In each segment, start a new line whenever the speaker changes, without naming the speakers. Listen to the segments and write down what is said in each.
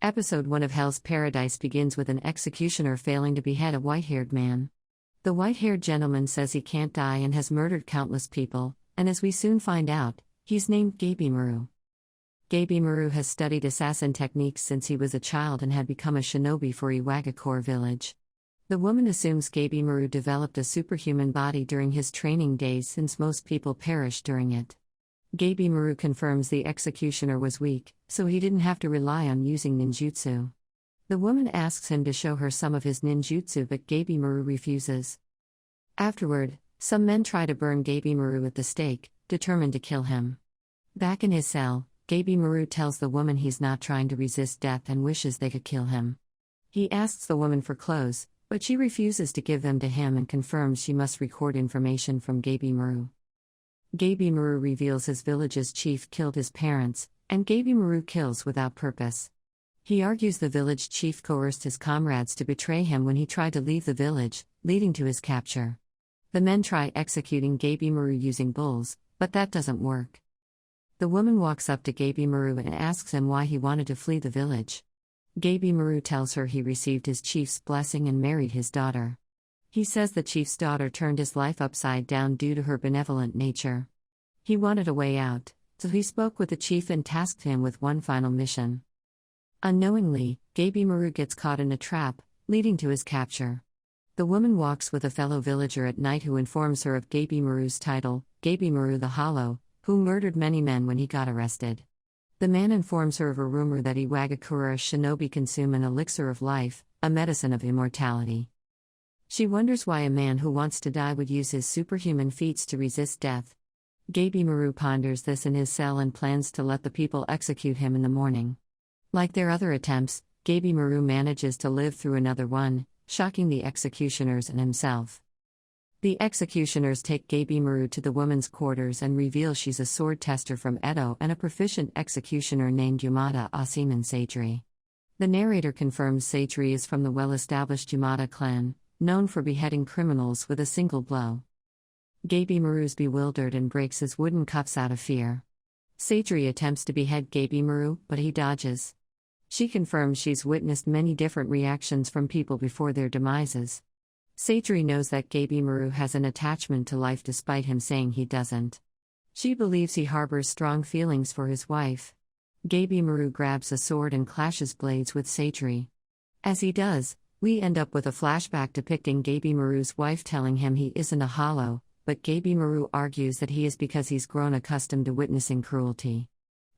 Episode 1 of Hell's Paradise begins with an executioner failing to behead a white-haired man. The white-haired gentleman says he can't die and has murdered countless people, and as we soon find out, he's named Gabimaru. Gabimaru has studied assassin techniques since he was a child and had become a shinobi for Iwagakure village. The woman assumes Gabimaru developed a superhuman body during his training days since most people perish during it. Gabimaru confirms the executioner was weak, so he didn't have to rely on using ninjutsu. The woman asks him to show her some of his ninjutsu, but Gabimaru refuses. Afterward, some men try to burn Gabimaru at the stake, determined to kill him. Back in his cell, Gabimaru tells the woman he's not trying to resist death and wishes they could kill him. He asks the woman for clothes, but she refuses to give them to him and confirms she must record information from Gabimaru. Gabimaru reveals his village's chief killed his parents, and Gabimaru kills without purpose. He argues the village chief coerced his comrades to betray him when he tried to leave the village, leading to his capture. The men try executing Gabimaru using bulls, but that doesn't work. The woman walks up to Gabimaru and asks him why he wanted to flee the village. Gabimaru tells her he received his chief's blessing and married his daughter. He says the chief's daughter turned his life upside down due to her benevolent nature. He wanted a way out, so he spoke with the chief and tasked him with one final mission. Unknowingly, Gabimaru gets caught in a trap, leading to his capture. The woman walks with a fellow villager at night who informs her of Gabimaru's title, Gabimaru the Hollow, who murdered many men when he got arrested. The man informs her of a rumor that Iwagakure shinobi consume an elixir of life, a medicine of immortality. She wonders why a man who wants to die would use his superhuman feats to resist death. Gabimaru ponders this in his cell and plans to let the people execute him in the morning. Like their other attempts, Gabimaru manages to live through another one, shocking the executioners and himself. The executioners take Gabimaru to the woman's quarters and reveal she's a sword tester from Edo and a proficient executioner named Yamada Osiman Seijiri. The narrator confirms Seijiri is from the well-established Yamada clan, known for beheading criminals with a single blow. Gabimaru's bewildered and breaks his wooden cuffs out of fear. Seijiri attempts to behead Gabimaru, but he dodges. She confirms she's witnessed many different reactions from people before their demises. Seijiri knows that Gabimaru has an attachment to life despite him saying he doesn't. She believes he harbors strong feelings for his wife. Gabimaru grabs a sword and clashes blades with Seijiri. As he does, we end up with a flashback depicting Gabimaru's wife telling him he isn't a hollow, but Gabimaru argues that he is because he's grown accustomed to witnessing cruelty.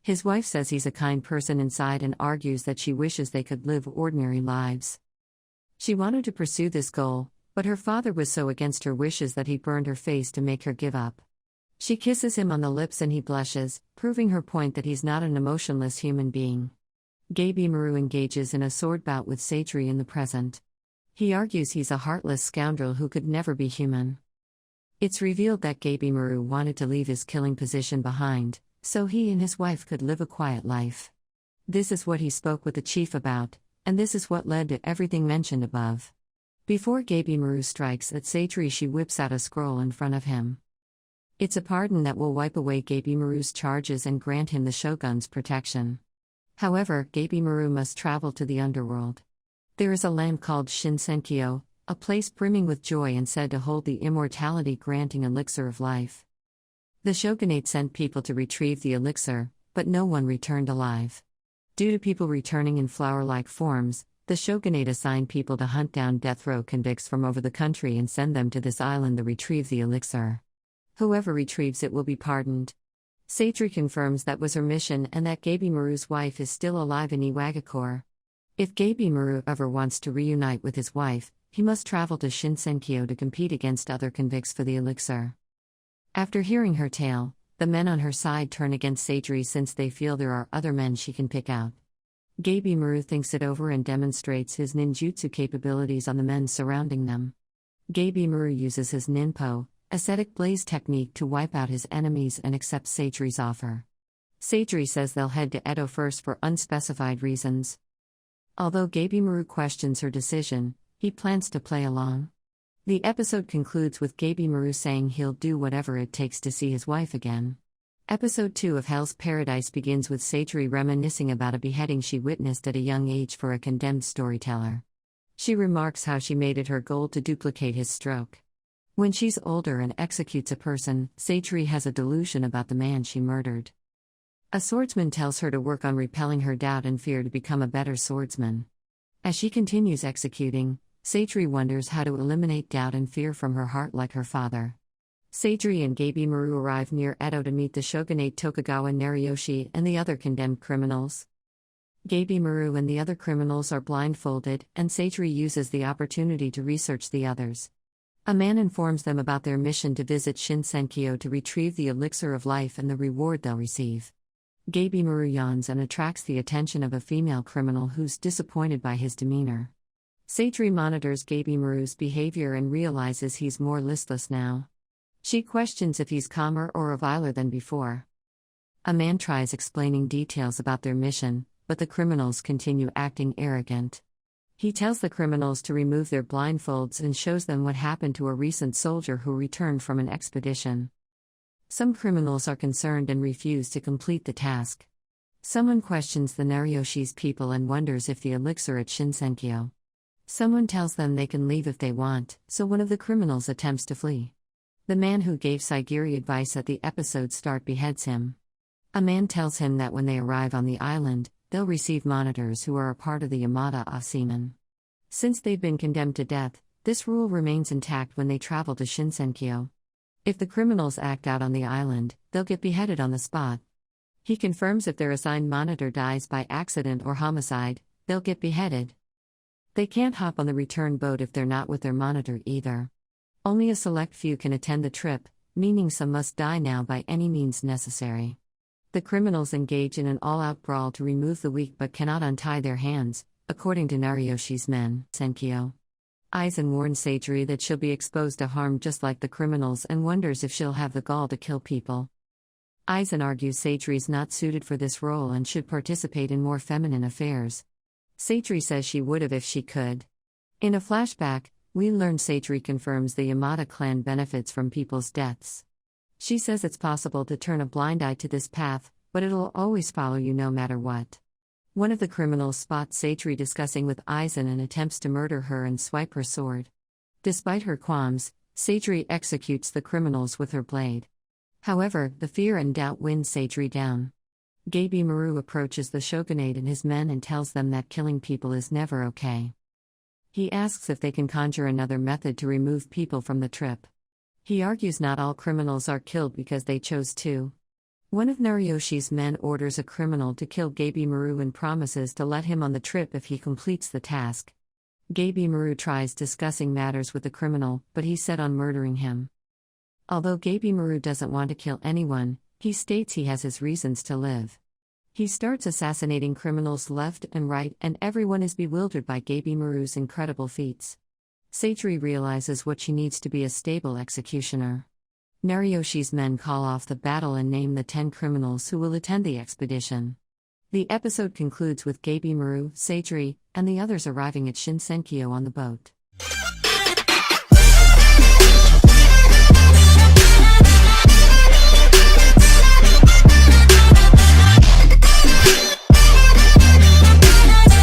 His wife says he's a kind person inside and argues that she wishes they could live ordinary lives. She wanted to pursue this goal, but her father was so against her wishes that he burned her face to make her give up. She kisses him on the lips and he blushes, proving her point that he's not an emotionless human being. Gabimaru engages in a sword bout with Seijiri in the present. He argues he's a heartless scoundrel who could never be human. It's revealed that Gabimaru wanted to leave his killing position behind, so he and his wife could live a quiet life. This is what he spoke with the chief about, and this is what led to everything mentioned above. Before Gabimaru strikes at Seijiri, she whips out a scroll in front of him. It's a pardon that will wipe away Gabimaru's charges and grant him the shogun's protection. However, Gabimaru must travel to the underworld. There is a land called Shinsenkyo, a place brimming with joy and said to hold the immortality-granting elixir of life. The shogunate sent people to retrieve the elixir, but no one returned alive. Due to people returning in flower-like forms, the shogunate assigned people to hunt down death row convicts from over the country and send them to this island to retrieve the elixir. Whoever retrieves it will be pardoned. Seijiri confirms that was her mission and that Gabimaru's wife is still alive in Iwagakure. If Gabimaru ever wants to reunite with his wife, he must travel to Shinsenkyo to compete against other convicts for the elixir. After hearing her tale, the men on her side turn against Seijiri since they feel there are other men she can pick out. Gabimaru thinks it over and demonstrates his ninjutsu capabilities on the men surrounding them. Gabimaru uses his ninpo, ascetic blaze technique to wipe out his enemies and accepts Seijiri's offer. Seijiri says they'll head to Edo first for unspecified reasons. Although Gabimaru questions her decision, he plans to play along. The episode concludes with Gabimaru saying he'll do whatever it takes to see his wife again. Episode 2 of Hell's Paradise begins with Satori reminiscing about a beheading she witnessed at a young age for a condemned storyteller. She remarks how she made it her goal to duplicate his stroke. When she's older and executes a person, Satori has a delusion about the man she murdered. A swordsman tells her to work on repelling her doubt and fear to become a better swordsman. As she continues executing, Satori wonders how to eliminate doubt and fear from her heart like her father. Satori and Gabimaru arrive near Edo to meet the shogunate Tokugawa Nariyoshi and the other condemned criminals. Gabimaru and the other criminals are blindfolded, and Satori uses the opportunity to research the others. A man informs them about their mission to visit Shinsenkyo to retrieve the elixir of life and the reward they'll receive. Gabimaru yawns and attracts the attention of a female criminal who's disappointed by his demeanor. Satori monitors Gabimaru's behavior and realizes he's more listless now. She questions if he's calmer or reviler than before. A man tries explaining details about their mission, but the criminals continue acting arrogant. He tells the criminals to remove their blindfolds and shows them what happened to a recent soldier who returned from an expedition. Some criminals are concerned and refuse to complete the task. Someone questions the Nariyoshi's people and wonders if the elixir at Shinsenkyo. Someone tells them they can leave if they want, so one of the criminals attempts to flee. The man who gave Saigiri advice at the episode's start beheads him. A man tells him that when they arrive on the island, they'll receive monitors who are a part of the Yamada seamen. Since they've been condemned to death, this rule remains intact when they travel to Shinsenkyo. If the criminals act out on the island, they'll get beheaded on the spot. He confirms if their assigned monitor dies by accident or homicide, they'll get beheaded. They can't hop on the return boat if they're not with their monitor either. Only a select few can attend the trip, meaning some must die now by any means necessary. The criminals engage in an all-out brawl to remove the weak but cannot untie their hands, according to Nariyoshi's men. Senkyo. Aizen warns Satori that she'll be exposed to harm just like the criminals and wonders if she'll have the gall to kill people. Aizen argues Satori's not suited for this role and should participate in more feminine affairs. Satori says she would have if she could. In a flashback, we learn Satori confirms the Yamada clan benefits from people's deaths. She says it's possible to turn a blind eye to this path, but it'll always follow you no matter what. One of the criminals spots Satori discussing with Aizen and attempts to murder her and swipe her sword. Despite her qualms, Satori executes the criminals with her blade. However, the fear and doubt win Satori down. Gabimaru approaches the shogunate and his men and tells them that killing people is never okay. He asks if they can conjure another method to remove people from the trip. He argues not all criminals are killed because they chose to. One of Nariyoshi's men orders a criminal to kill Gabimaru and promises to let him on the trip if he completes the task. Gabimaru tries discussing matters with the criminal, but he's set on murdering him. Although Gabimaru doesn't want to kill anyone, he states he has his reasons to live. He starts assassinating criminals left and right, and everyone is bewildered by Gabimaru's incredible feats. Satori realizes what she needs to be a stable executioner. Nariyoshi's men call off the battle and name the 10 criminals who will attend the expedition. The episode concludes with Gabimaru, Satori, and the others arriving at Shinsenkyo on the boat.